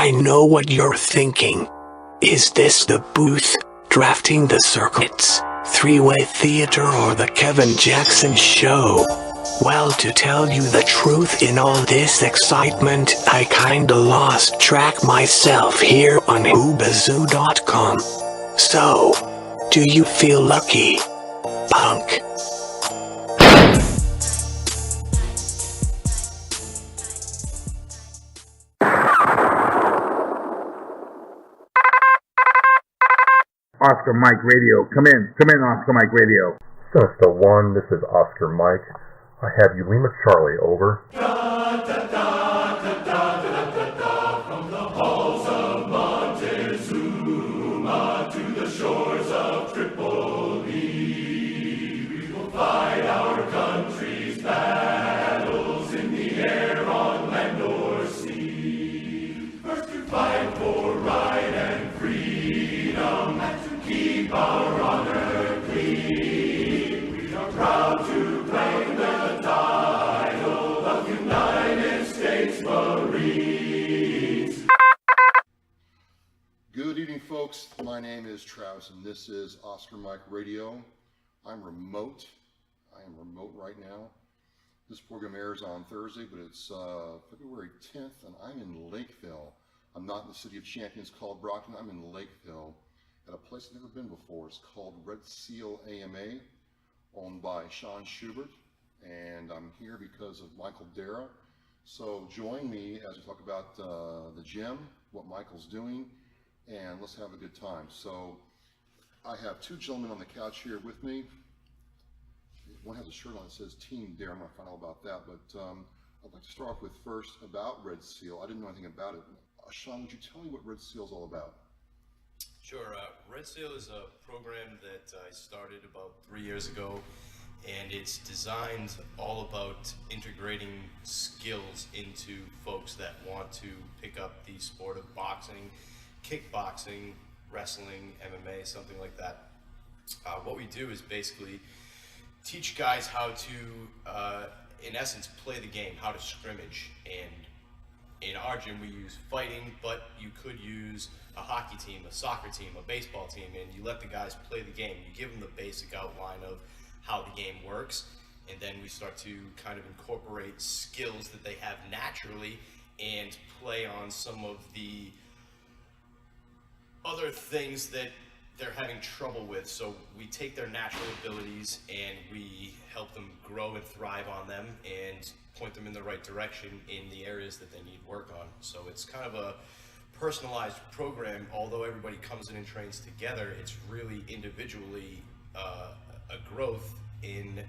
I know what you're thinking. Is this the booth, drafting the circuits, three-way theater, or the Kevin Jackson show? Well, to tell you the truth, in all this excitement, I kinda lost track myself here on Hoobazoo.com. So, do you feel lucky, punk? Oscar Mike Radio. Come in, Oscar Mike Radio. Sinister 1, this is Oscar Mike. I have you, Lima Charlie, over. From the halls of Montezuma to the shores of Tripoli, we will fight our country's battles in the air, on land or sea. First to fight for right and freedom, and to keep our honor clean. We are proud to claim the title of United States Marines. Good evening, folks. My name is Travis, and this is Oscar Mike Radio. I'm remote. I am remote right now. This program airs on Thursday, but it's February 10th, and I'm in Lakeville. I'm not in the city of Champions called Brockton. I'm in Lakeville at a place I've never been before. It's called Red Seal AMA, owned by Shaun Schubert, and I'm here because of Michael Darrah. So join me as we talk about the gym, what Michael's doing, and let's have a good time. So I have two gentlemen on the couch here with me. One has a shirt on that says TeamDarrah. I'm going to find out about that, but I'd like to start off with first about Red Seal. I didn't know anything about it. Shaun, would you tell me what Red Seal is all about? Sure. Red Seal is a program that I started about 3 years ago, and it's designed all about integrating skills into folks that want to pick up the sport of boxing, kickboxing, wrestling, MMA, something like that. What we do is basically teach guys how to, in essence, play the game, how to scrimmage. And in our gym, we use fighting, but you could use a hockey team, a soccer team, a baseball team, and you let the guys play the game. You give them the basic outline of how the game works, and then we start to kind of incorporate skills that they have naturally and play on some of the other things that they're having trouble with. So we take their natural abilities and we help them grow and thrive on them and point them in the right direction in the areas that they need work on. So it's kind of a personalized program. Although everybody comes in and trains together, it's really individually a growth in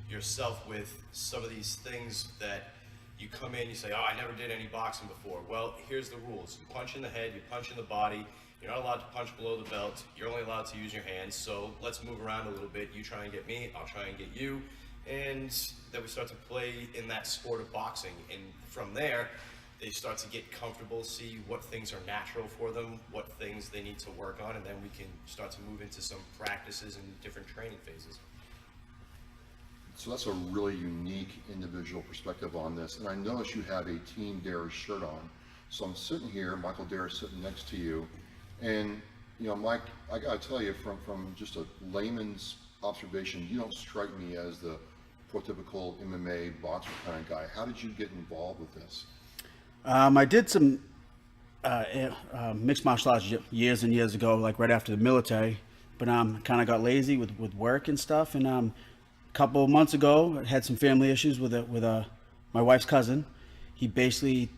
yourself with some of these things that you come in, you say, oh, I never did any boxing before. Well, here's the rules. You punch in the head, you punch in the body. You're not allowed to punch below the belt. You're only allowed to use your hands. So let's move around a little bit. You try and get me, I'll try and get you. And then we start to play in that sport of boxing. And from there, they start to get comfortable, see what things are natural for them, what things they need to work on, and then we can start to move into some practices and different training phases. So that's a really unique individual perspective on this. And I notice you have a TeamDarrah shirt on. So I'm sitting here, Michael Darrah sitting next to you. And, you know, Mike, I got to tell you, from just a layman's observation, you don't strike me as the prototypical MMA boxer kind of guy. How did you get involved with this? I did some mixed martial arts years and years ago, like right after the military, but kind of got lazy with work and stuff. And a couple of months ago, I had some family issues with my wife's cousin. He basically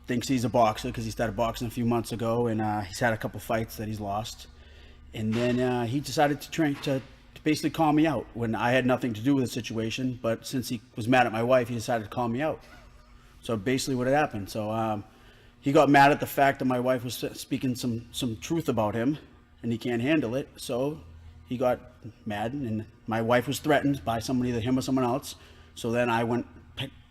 thinks he's a boxer because he started boxing a few months ago, and he's had a couple fights that he's lost. And then he decided to basically call me out when I had nothing to do with the situation. But since he was mad at my wife, he decided to call me out. So basically what had happened. So he got mad at the fact that my wife was speaking some truth about him, and he can't handle it. So he got mad, and my wife was threatened by somebody, either him or someone else. So then I went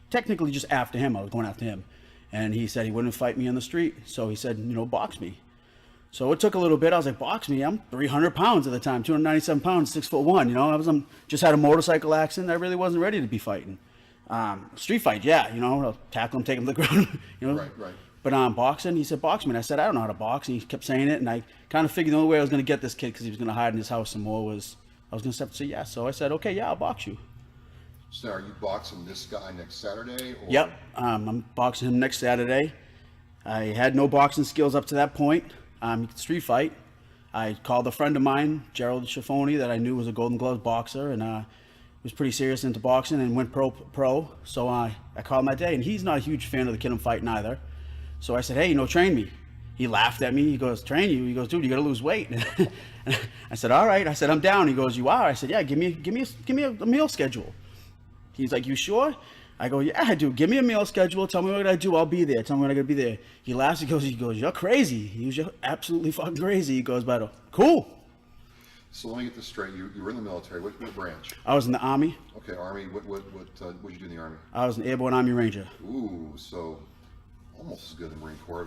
technically just after him. I was going after him. And he said he wouldn't fight me on the street. So he said, you know, box me. So it took a little bit. I was like, box me? I'm 300 pounds at the time, 297 pounds, 6'1". You know, I was just had a motorcycle accident. I really wasn't ready to be fighting. Street fight, yeah. You know, I'll tackle him, take him to the ground. You know, Right. But boxing, he said, box me. And I said, I don't know how to box. And he kept saying it, and I kind of figured the only way I was going to get this kid, because he was going to hide in his house some more, was I was going to step to say yes. So I said, okay, yeah, I'll box you. So now, are you boxing this guy next Saturday? Or? Yep, I'm boxing him next Saturday. I had no boxing skills up to that point. He could street fight. I called a friend of mine, Gerald Schiffoni, that I knew was a Golden Gloves boxer, and was pretty serious into boxing and went pro. So I called him that day, and he's not a huge fan of the kid I'm fighting either. So I said, hey, train me. He laughed at me. He goes, train you? He goes, dude, you got to lose weight. I said, all right. I said, I'm down. He goes, you are? I said, yeah, give me a meal schedule. He's like, you sure? I go, yeah, I do. Give me a meal schedule. Tell me what I do. I'll be there. Tell me when I gotta be there. He laughs. He goes, you're crazy. He goes, you're absolutely fucking crazy. He goes, but cool. So let me get this straight. You were in the military. What branch? I was in the Army. Okay, Army. What did you do in the Army? I was an airborne Army Ranger. Ooh, so almost as good in the Marine Corps.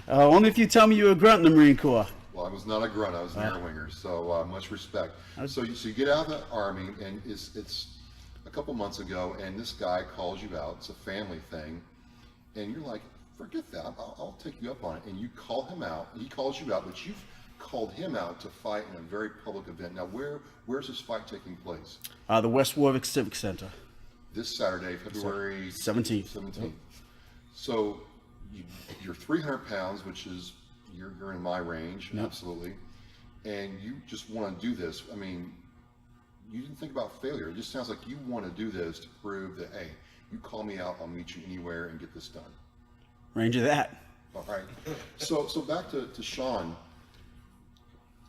Only if you tell me you were a grunt in the Marine Corps. Well, I was not a grunt. I was an air winger. So much respect. So you get out of the Army, and it's a couple months ago, and this guy calls you out. It's a family thing, and you're like, forget that. I'll take you up on it. And you call him out. He calls you out, but you've called him out to fight in a very public event. Now, where's this fight taking place? The West Warwick Civic Center. This Saturday, February 17th. 17th. So you're 300 pounds, which is you're in my range, absolutely, and you just want to do this. I mean, you didn't think about failure. It just sounds like you want to do this to prove that, hey, you call me out, I'll meet you anywhere and get this done. Ranger that. All right. So back to Shaun.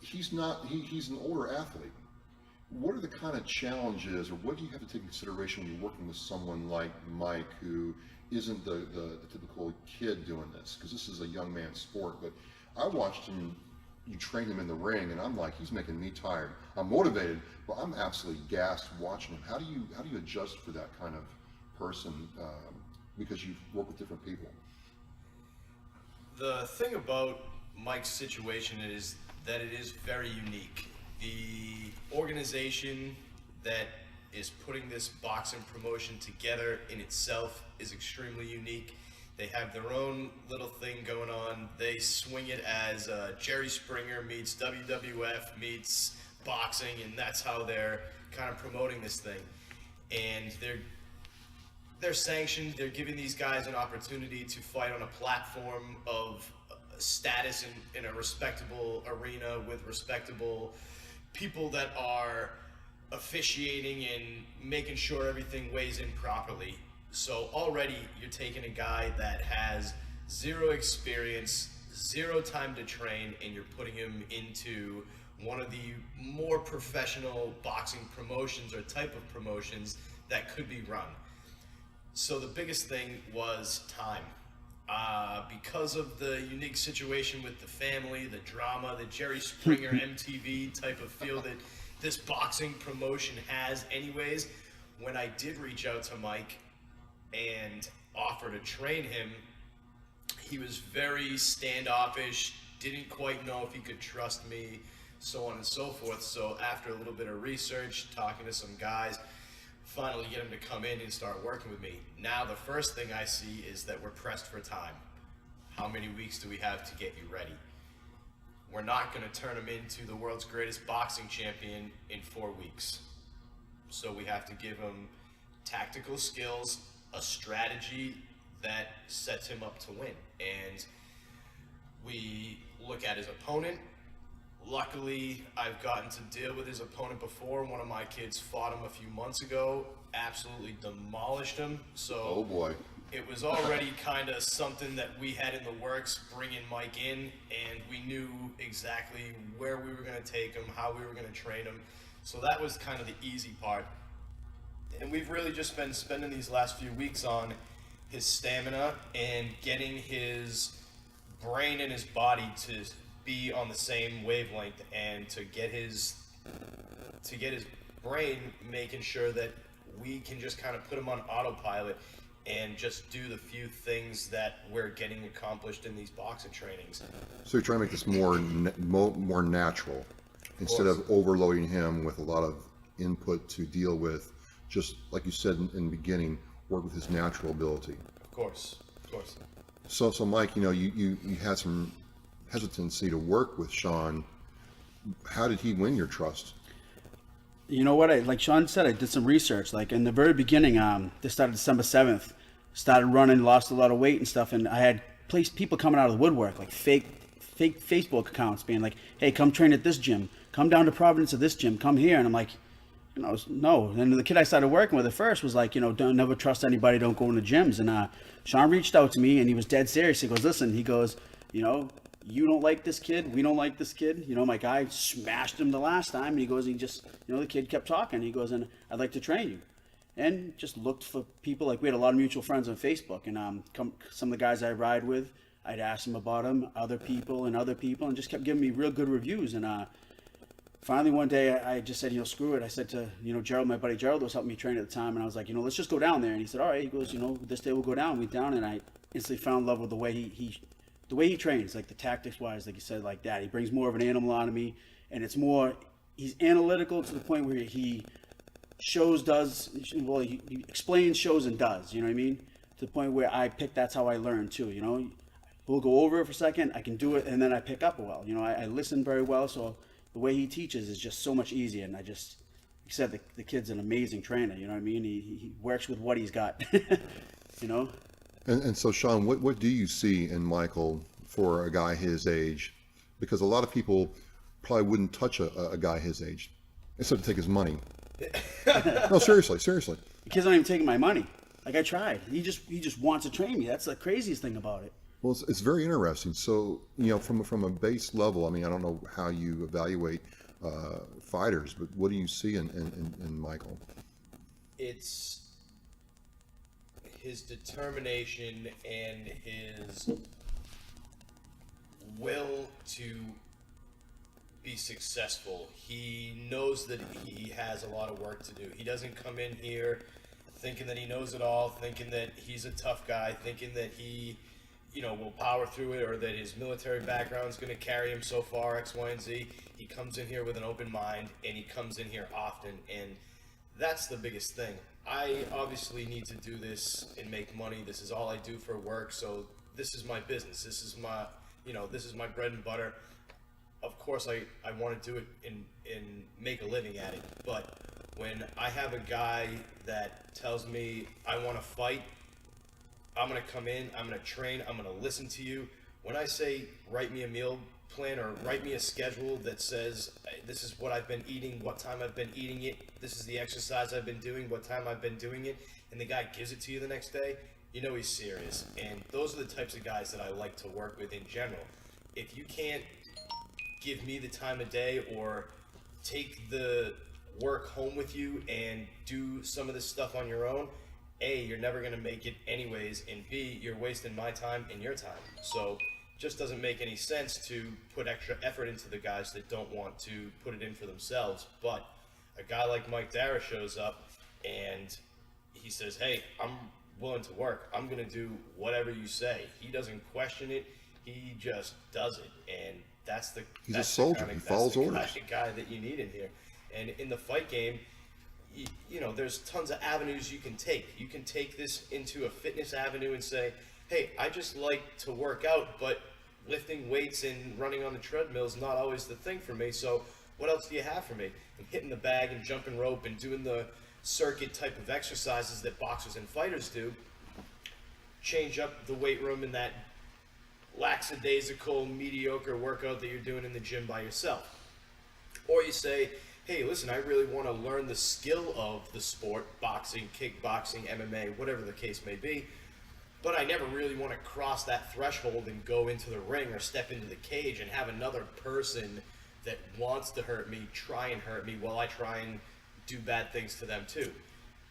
He's an older athlete. What are the kind of challenges, or what do you have to take into consideration when you're working with someone like Mike, who isn't the typical kid doing this? Because this is a young man's sport. But I watched him. You train him in the ring, and I'm like, he's making me tired. I'm motivated, but I'm absolutely gassed watching him. How do you adjust for that kind of person, because you work with different people? The thing about Mike's situation is that it is very unique. The organization that is putting this boxing promotion together in itself is extremely unique. They have their own little thing going on. They swing it as Jerry Springer meets WWF meets boxing, and that's how they're kind of promoting this thing. And they're sanctioned. They're giving these guys an opportunity to fight on a platform of status in a respectable arena with respectable people that are officiating and making sure everything weighs in properly. So already you're taking a guy that has zero experience, zero time to train, and you're putting him into one of the more professional boxing promotions or type of promotions that could be run. So the biggest thing was time. Because of the unique situation with the family, the drama, the Jerry Springer MTV type of feel that this boxing promotion has anyways, when I did reach out to Mike and offer to train him, he was very standoffish, didn't quite know if he could trust me, so on and so forth. So after a little bit of research, talking to some guys, finally get him to come in and start working with me. Now the first thing I see is that we're pressed for time. How many weeks do we have to get you ready? We're not going to turn him into the world's greatest boxing champion in 4 weeks. So we have to give him tactical skills, a strategy that sets him up to win. And we look at his opponent. Luckily, I've gotten to deal with his opponent before. One of my kids fought him a few months ago, absolutely demolished him. So Oh boy. it was already kind of something that we had in the works, bringing Mike in, and we knew exactly where we were going to take him, how we were going to train him. So that was kind of the easy part. And we've really just been spending these last few weeks on his stamina and getting his brain and his body to be on the same wavelength, and to get his brain making sure that we can just kind of put him on autopilot and just do the few things that we're getting accomplished in these boxing trainings. So you're trying to make this more natural, instead of overloading him with a lot of input to deal with. Just like you said in the beginning, work with his natural ability. Of course. course. So Mike, you had some hesitancy to work with Shaun. How did he win your trust? You know what? Like Shaun said, I did some research. Like in the very beginning, this started December 7th. Started running, lost a lot of weight and stuff, and I had people coming out of the woodwork, like fake Facebook accounts, being like, "Hey, come train at this gym. Come down to Providence at this gym. Come here." And I'm like, no. And the kid I started working with at first was like, don't never trust anybody. Don't go into gyms. And Shaun reached out to me, and he was dead serious. He goes, "Listen," he goes, you don't like this kid. We don't like this kid. My guy smashed him the last time. And he goes, the kid kept talking. He goes, "And I'd like to train you." And just looked for people. Like we had a lot of mutual friends on Facebook, and some of the guys I ride with, I'd ask them about them, other people, and just kept giving me real good reviews. And finally one day I just said, screw it. I said to Gerald, my buddy Gerald was helping me train at the time, and I was like, let's just go down there. And he said, all right. He goes, this day we'll go down. We went down, and I instantly found love with the way he trains, like the tactics wise, like you said, like that. He brings more of an animal out of me, and it's more. He's analytical to the point where he he explains, shows, and does. You know what I mean? To the point where that's how I learn too. We'll go over it for a second, I can do it, and then I pick up well. I listen very well, so the way he teaches is just so much easier. And he said the kid's an amazing trainer. You know what I mean? He works with what he's got. And so Shaun, what do you see in Michael for a guy his age? Because a lot of people probably wouldn't touch a guy his age, except to take his money. No, seriously. The kid's not even taking my money. Like I tried. He just wants to train me. That's the craziest thing about it. Well, it's very interesting. So, from a base level, I mean, I don't know how you evaluate fighters, but what do you see in Michael? It's his determination and his will to be successful. He knows that he has a lot of work to do. He doesn't come in here thinking that he knows it all, thinking that he's a tough guy, thinking that he will power through it, or that his military background is going to carry him so far, X, Y, and Z. He comes in here with an open mind, and he comes in here often, and that's the biggest thing. I obviously need to do this and make money. This is all I do for work, so this is my business. This is my, this is my bread and butter. Of course, I want to do it and make a living at it, but when I have a guy that tells me I want to fight, I'm going to come in, I'm going to train, I'm going to listen to you. When I say write me a meal plan or write me a schedule that says this is what I've been eating, what time I've been eating it, this is the exercise I've been doing, what time I've been doing it, and the guy gives it to you the next day, he's serious. And those are the types of guys that I like to work with in general. If you can't give me the time of day or take the work home with you and do some of this stuff on your own, A, you're never going to make it anyways, and B, you're wasting my time and your time. So it just doesn't make any sense to put extra effort into the guys that don't want to put it in for themselves. But a guy like Mike Darrah shows up and he says, hey, I'm willing to work. I'm going to do whatever you say. He doesn't question it. He just does it. And he's a soldier. He follows orders. That's the guy that you need in here. And in the fight game, there's tons of avenues you can take. You can take this into a fitness avenue and say, hey, I just like to work out, but lifting weights and running on the treadmill is not always the thing for me. So what else do you have for me? And hitting the bag and jumping rope and doing the circuit type of exercises that boxers and fighters do. Change up the weight room in that lackadaisical, mediocre workout that you're doing in the gym by yourself. Or you say, hey, listen, I really want to learn the skill of the sport, boxing, kickboxing, MMA, whatever the case may be, but I never really want to cross that threshold and go into the ring or step into the cage and have another person that wants to hurt me try and hurt me while I try and do bad things to them too.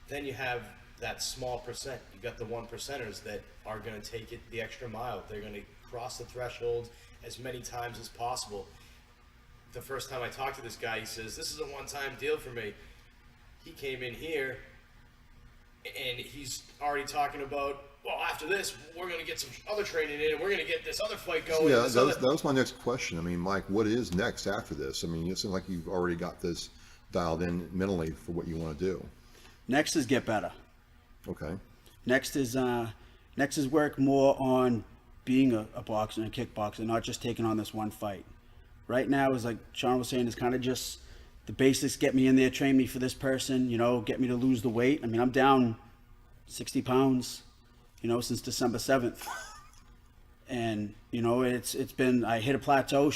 Then you have that small percent. You got the 1%ers that are going to take it the extra mile. They're going to cross the threshold as many times as possible. The first time I talked to this guy, he says, this is a one-time deal for me. He came in here and he's already talking about, well, after this, we're going to get some other training in and we're going to get this other fight going. Yeah, that was my next question. I mean, Mike, what is next after this? I mean, it seems like you've already got this dialed in mentally for what you want to do. Next is get better. Okay. Next is Next is work more on being a boxer and a kickboxer, not just taking on this one fight. Right now is like Shaun was saying, is kind of just the basics, get me in there, train me for this person, get me to lose the weight. I mean, I'm down 60 pounds, since December 7th. And, it's been, I hit a plateau.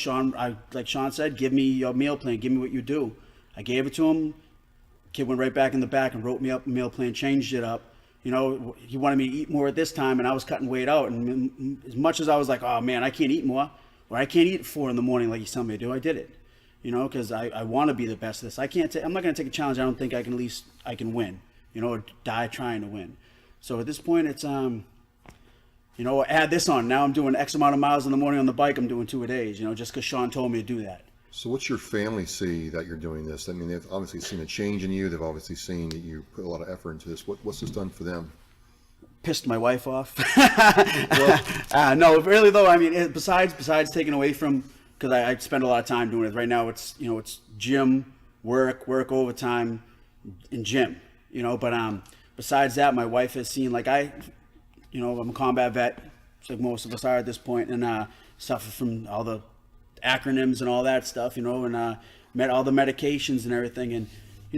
Like Shaun said, give me your meal plan, give me what you do. I gave it to him. Kid went right back in the back and wrote me up a meal plan, changed it up. He wanted me to eat more at this time, and I was cutting weight out. And as much as I was like, oh man, I can't eat more, or I can't eat at 4 a.m. like he's telling me to do, I did it. Because I want to be the best at this. I'm not going to take a challenge I don't think I can win, or die trying to win. So at this point, it's, add this on. Now I'm doing X amount of miles in the morning on the bike. I'm doing 2 a days, just because Shaun told me to do that. So what's your family see that you're doing this? I mean, they've obviously seen a change in you. They've obviously seen that you put a lot of effort into this. What's this done for them? Pissed my wife off. No, really though. I mean, besides taking away from, because I spend a lot of time doing it. Right now, it's it's gym, work overtime, and gym. But besides that, my wife has seen, like I'm a combat vet, just like most of us are at this point, and suffer from all the acronyms and all that stuff, and met all the medications and everything. And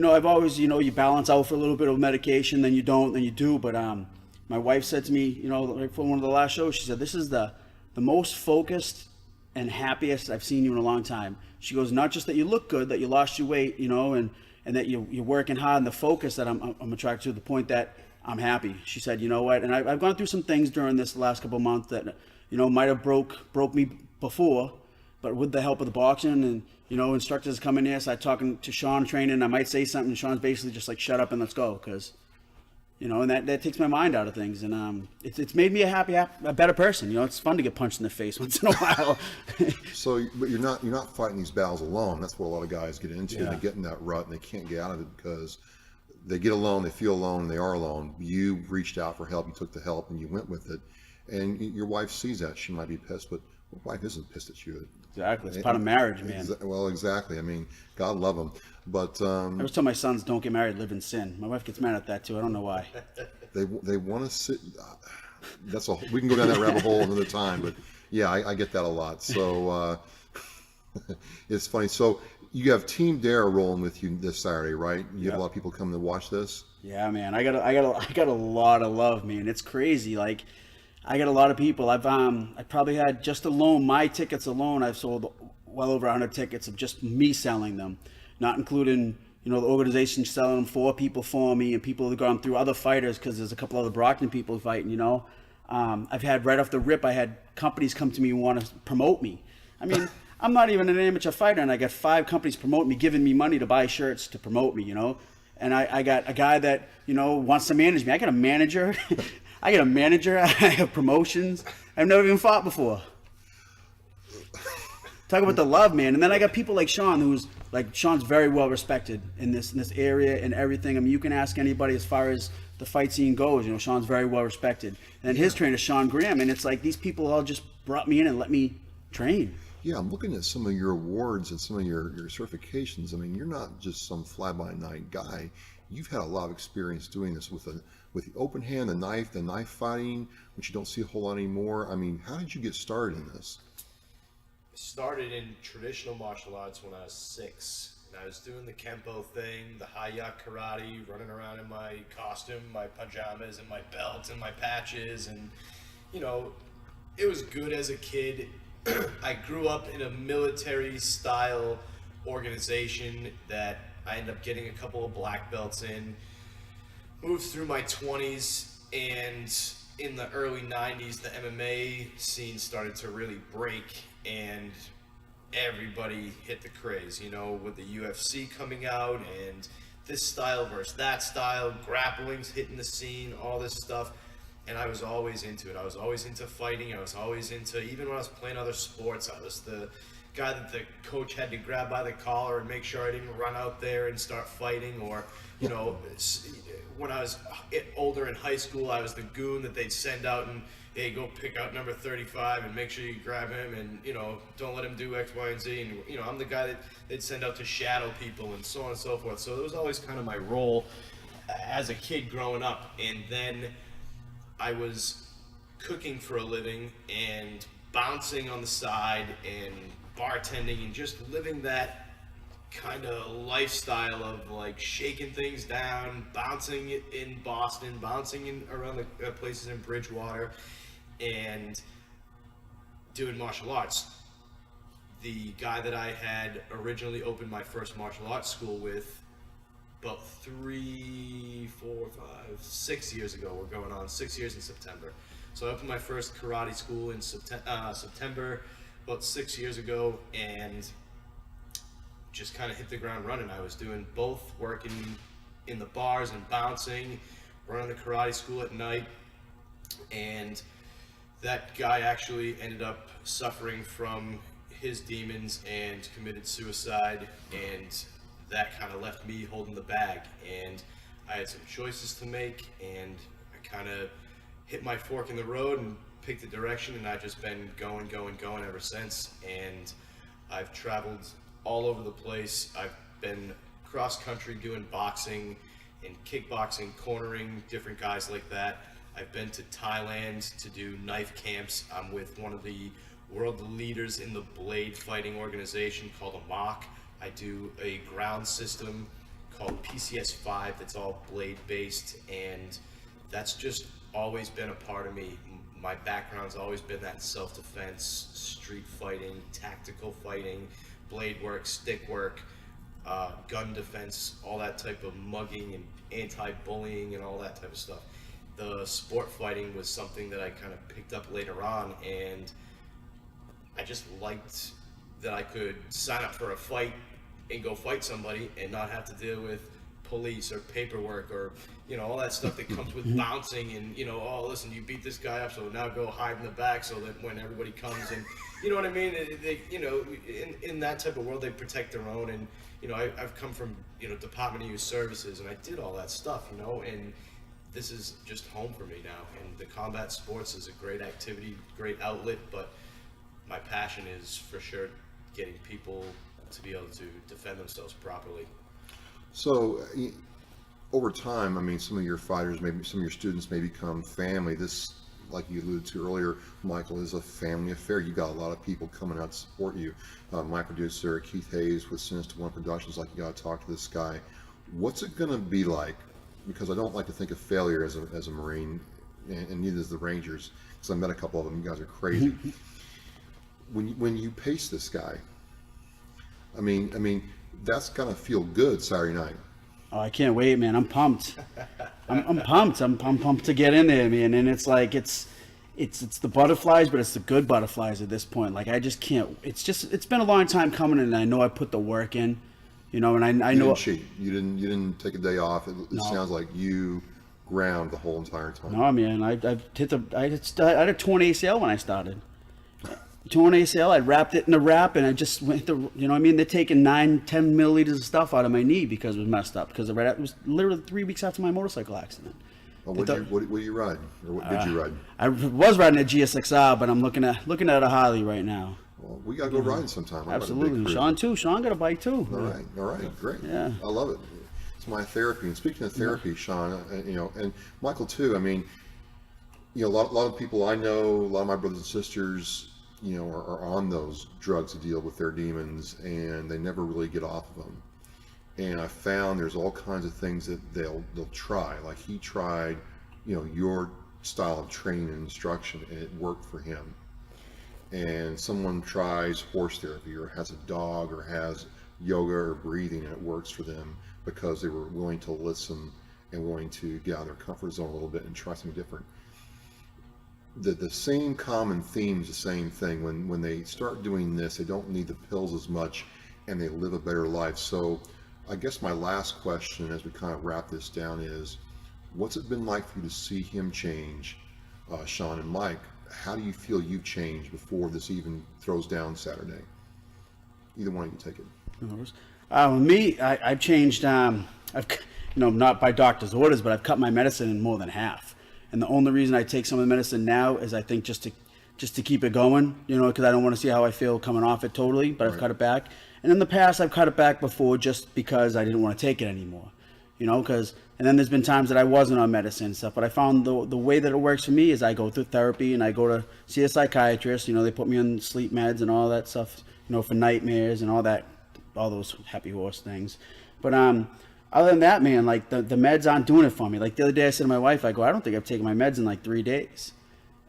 I've always, you balance out for a little bit of medication, then you don't, then you do. But my wife said to me, like for one of the last shows, she said, this is the most focused and happiest I've seen you in a long time. She goes, not just that you look good, that you lost your weight, and that you're working hard, and the focus that I'm attracted to, the point that I'm happy. She said, you know what? And I've gone through some things during this last couple of months that, might have broke me before, but with the help of the boxing and, instructors come in here, so I talking to Shaun training, I might say something, and Shaun's basically just like, shut up and let's go, because, and that takes my mind out of things. And it's made me a better person. It's fun to get punched in the face once in a while. So, but you're not fighting these battles alone. That's what a lot of guys get into. Yeah. They get in that rut and they can't get out of it because they get alone, they feel alone, and they are alone. You reached out for help, you took the help, and you went with it. And your wife sees that. She might be pissed, but your wife isn't pissed at you. Exactly. It's part of marriage, man. Well, exactly. I mean, God love them. But I always tell my sons, don't get married, live in sin. My wife gets mad at that too. I don't know why. they want to sit. We can go down that rabbit hole another time. But yeah, I get that a lot. So it's funny. So you have TeamDarrah rolling with you this Saturday, right? You have a lot of people coming to watch this. Yeah, man. I got a lot of love, man. It's crazy. Like, I got a lot of people. I probably had, just alone, my tickets alone, I've sold well over 100 tickets of just me selling them, not including, the organization selling them for people for me, and people that have gone through other fighters, because there's a couple other Brockton people fighting, I've had, right off the rip, I had companies come to me and want to promote me. I mean, I'm not even an amateur fighter, and I got 5 companies promoting me, giving me money to buy shirts to promote me, and I got a guy that, wants to manage me. I got a manager. I have promotions. I've never even fought before. Talk about the love, man. And then I got people like Shaun, Shaun's very well respected in this area and everything. I mean, you can ask anybody as far as the fight scene goes. Shaun's very well respected. And his trainer, Shaun Graham, and it's like these people all just brought me in and let me train. Yeah, I'm looking at some of your awards and some of your certifications. I mean, you're not just some fly-by-night guy. You've had a lot of experience doing this with the open hand, the knife fighting, which you don't see a whole lot anymore. I mean, how did you get started in this? Started in traditional martial arts when I was 6. And I was doing the Kempo thing, the Hi-Yak karate, running around in my costume, my pajamas, and my belt, and my patches. And, it was good as a kid. I grew up in a military-style organization that I ended up getting a couple of black belts in. Moved through my 20s, and in the early 90s, the MMA scene started to really break, and everybody hit the craze, with the UFC coming out, and this style versus that style, grappling's hitting the scene, all this stuff. And I was always into it. I was always into fighting. I was always into, even when I was playing other sports, I was the guy that the coach had to grab by the collar and make sure I didn't run out there and start fighting. Or, when I was older in high school, I was the goon that they'd send out and, hey, go pick out number 35 and make sure you grab him and, don't let him do X, Y, and Z. And, I'm the guy that they'd send out to shadow people and so on and so forth. So it was always kind of my role as a kid growing up. And then I was cooking for a living and bouncing on the side and bartending and just living that kind of lifestyle of like shaking things down, bouncing in Boston, bouncing in around the places in Bridgewater, and doing martial arts. The guy that I had originally opened my first martial arts school with about 6 years ago. We're going on 6 years in September. So I opened my first karate school in September about 6 years ago, and just kind of hit the ground running. I was doing both, working in the bars and bouncing, running the karate school at night, and that guy actually ended up suffering from his demons and committed suicide, and that kind of left me holding the bag, and I had some choices to make, and I kind of hit my fork in the road and picked a direction, and I've just been going ever since. And I've traveled all over the place. I've been cross country doing boxing and kickboxing, cornering different guys like that. I've been to Thailand to do knife camps. I'm with one of the world leaders in the blade fighting organization called AMOC. I do a ground system called PCS-5 that's all blade based, and that's just always been a part of me. My background's always been that self-defense, street fighting, tactical fighting, blade work, stick work, gun defense, all that type of mugging and anti-bullying and all that type of stuff. The sport fighting was something that I kind of picked up later on, and I just liked that I could sign up for a fight and go fight somebody and not have to deal with police or paperwork or, all that stuff that comes with bouncing and, oh, listen, you beat this guy up, so now go hide in the back so that when everybody comes and, you know what I mean? They, in that type of world, they protect their own. And, I've come from, Department of Youth Services, and I did all that stuff, and this is just home for me now. And the combat sports is a great activity, great outlet, but my passion is for sure getting people to be able to defend themselves properly. So, over time, I mean, some of your fighters, maybe some of your students may become family. This, like you alluded to earlier, Michael, is a family affair. You got a lot of people coming out to support you. My producer, Keith Hayes with Sinister One Productions, like, you got to talk to this guy. What's it going to be like? Because I don't like to think of failure as a Marine, and neither does the Rangers, because I met a couple of them. You guys are crazy. When you pace this guy, I mean, that's gonna feel good Saturday night. Oh, I can't wait, man. I'm pumped. I'm pumped. I'm pumped to get in there, man. And it's like it's the butterflies, but it's the good butterflies at this point. Like, I just can't. It's been a long time coming, and I know I put the work in. And I know. You didn't cheat. You didn't take a day off. It sounds like you ground the whole entire time. No, man. I had a torn ACL when I started. Torn ACL, I wrapped it in a wrap, and I just went to, they're taking 9-10 milliliters of stuff out of my knee because it was messed up, because it was literally 3 weeks after my motorcycle accident. Well, what do you ride, or what did you ride? I was riding a GSXR, but I'm looking at a Harley right now. Well, we gotta go riding sometime. Absolutely. Shaun too. Shaun got a bike too. All right, great. Yeah, I love it. It's my therapy. And speaking of therapy, Shaun, and Michael too. I mean, a lot of people I know, a lot of my brothers and sisters, are on those drugs to deal with their demons, and they never really get off of them. And I found there's all kinds of things that they'll try. Like, he tried, your style of training and instruction, and it worked for him. And someone tries horse therapy, or has a dog, or has yoga or breathing, and it works for them because they were willing to listen and willing to get out of their comfort zone a little bit and try something different. The same common theme is the same thing. When they start doing this, they don't need the pills as much, and they live a better life. So I guess my last question as we kind of wrap this down is, what's it been like for you to see him change? Shaun and Mike, how do you feel you've changed before this even throws down Saturday? Either one of you take it. Me, I've changed. I've, not by doctor's orders, but I've cut my medicine in more than half. And the only reason I take some of the medicine now is, I think, just to keep it going, because I don't want to see how I feel coming off it totally, but I've cut it back. And in the past, I've cut it back before just because I didn't want to take it anymore. because and then there's been times that I wasn't on medicine and stuff, but I found the way that it works for me is I go through therapy and I go to see a psychiatrist. They put me on sleep meds and all that stuff, for nightmares and all that, all those happy horse things. But other than that, man, like the meds aren't doing it for me. Like the other day I said to my wife, I go, I don't think I've taken my meds in like 3 days.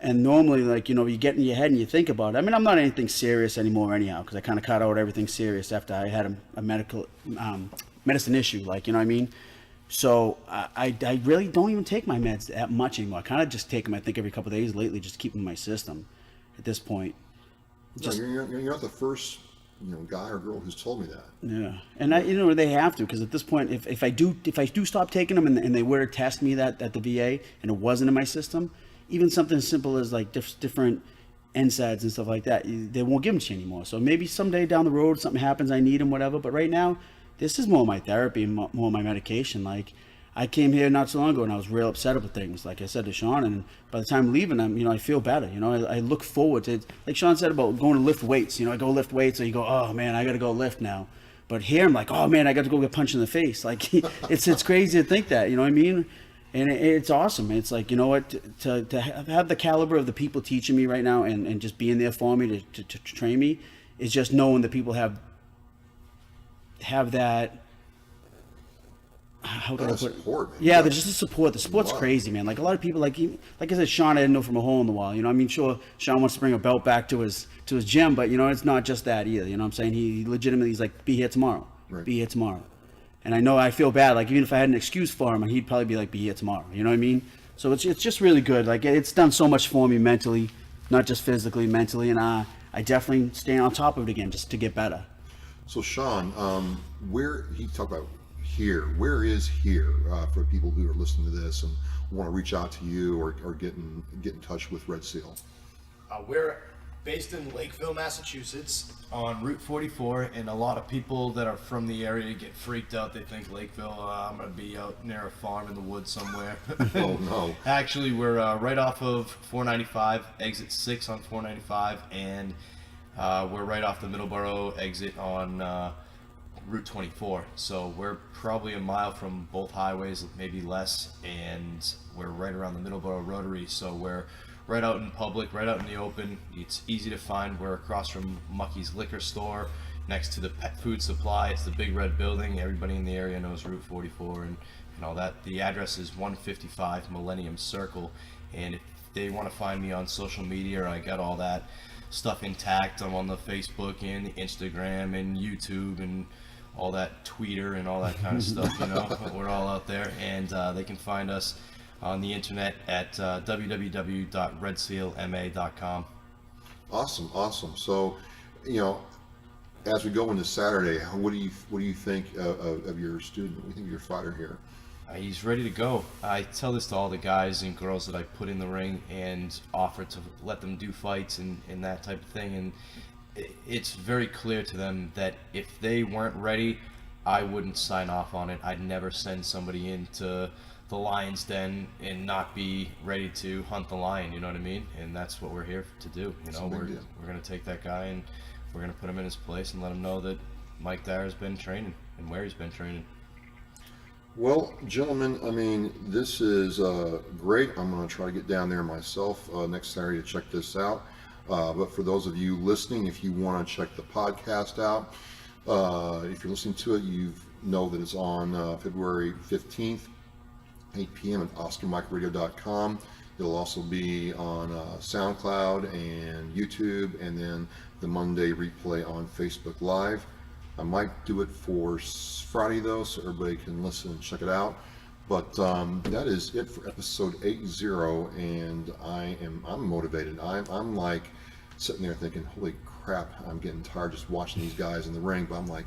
And normally, like, you get in your head and you think about it. I mean, I'm not anything serious anymore anyhow, because I kind of cut out everything serious after I had a medical medicine issue, like, you know what I mean? So I really don't even take my meds that much anymore. I kind of just take them, I think, every couple of days lately, just keep them in my system at this point. Just, no, you're not the first guy or girl who's told me that. Yeah, and they have to, because at this point, if I do stop taking them and they were to test me that at the VA and it wasn't in my system, even something as simple as like different NSAIDs and stuff like that, they won't give them to you anymore. So maybe someday down the road something happens, I need them, whatever. But right now, this is more my therapy and more my medication. Like, I came here not so long ago and I was real upset about things, like I said to Shaun, and by the time leaving, I feel better. I look forward to it. Like Shaun said about going to lift weights. I go lift weights, so you go, oh man, I got to go lift now. But here I'm like, oh man, I got to go get punched in the face. Like, it's crazy to think that, you know what I mean? And it's awesome. It's like, to have the caliber of the people teaching me right now and just being there for me to train me, is just knowing that people have that, how can I put it? Support, man. Yeah, there's just the support. The support's crazy, man. Like a lot of people, like I said, Shaun, I didn't know from a hole in the wall. I mean, sure, Shaun wants to bring a belt back to his gym, but it's not just that either. You know what I'm saying? He legitimately, he's like, be here tomorrow. Right. Be here tomorrow. And I know I feel bad. Like, even if I had an excuse for him, he'd probably be like, be here tomorrow. You know what I mean? So it's just really good. Like, it's done so much for me mentally, not just physically, mentally. And I definitely stay on top of it again just to get better. So Shaun, where he talked about here, where is here for people who are listening to this and want to reach out to you or get in touch with Red Seal? We're based in Lakeville, Massachusetts, on Route 44, and a lot of people that are from the area get freaked out. They think Lakeville, I'm going to be out near a farm in the woods somewhere. Oh, no. Actually, we're right off of 495, exit 6 on 495, and we're right off the Middleborough exit on Route 24. So we're probably a mile from both highways, maybe less, and we're right around the Middleborough Rotary, so we're right out in public, right out in the open. It's easy to find. We're across from Mucky's liquor store, next to the pet food supply. It's the big red building. Everybody in the area knows Route 44 and all that. The address is 155 Millennium Circle, and if they want to find me on social media, I got all that stuff intact. I'm on the Facebook and the Instagram and YouTube and all that Twitter and all that kind of stuff, We're all out there, and they can find us on the internet at www.redsealma.com. Awesome. So, as we go into Saturday, what do you think of your student? What do you think of your fighter here? He's ready to go. I tell this to all the guys and girls that I put in the ring and offer to let them do fights and that type of thing. And it's very clear to them that if they weren't ready, I wouldn't sign off on it. I'd never send somebody into the lion's den and not be ready to hunt the lion, you know what I mean? And that's what we're here to do. We're going to take that guy and we're going to put him in his place and let him know that Mike Darrah's been training and where he's been training. Well, gentlemen, I mean, this is great. I'm going to try to get down there myself next Saturday to check this out. But for those of you listening, if you want to check the podcast out, if you're listening to it, you know that it's on February 15th, 8 p.m. at OscarMikeRadio.com. It'll also be on SoundCloud and YouTube, and then the Monday replay on Facebook Live. I might do it for Friday though, so everybody can listen and check it out. But that is it for episode 80, and I'm motivated. I'm like sitting there thinking, holy crap, I'm getting tired just watching these guys in the ring. But I'm like,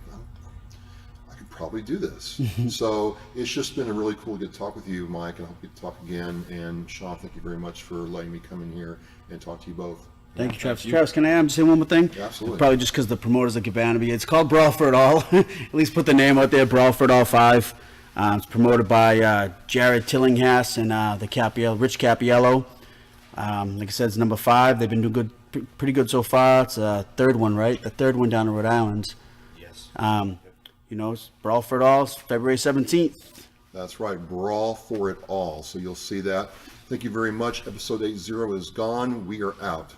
I could probably do this. So it's just been a really cool to get to talk with you, Mike, and I hope we talk again. And Shaun, thank you very much for letting me come in here and talk to you both. Thank you, Travis. Travis, can I say one more thing? Yeah, absolutely. Probably just because the promoters are giving me. It's called Brawl for It All. At least put the name out there, Brawl for It All 5. It's promoted by Jared Tillinghast and Rich Capiello. Like I said, it's number 5. They've been doing pretty good so far. It's a third one, right? The third one down in Rhode Island. Yes. It's Brawl for It All. It's February 17th. That's right, Brawl for It All. So you'll see that. Thank you very much. Episode 80 is gone. We are out.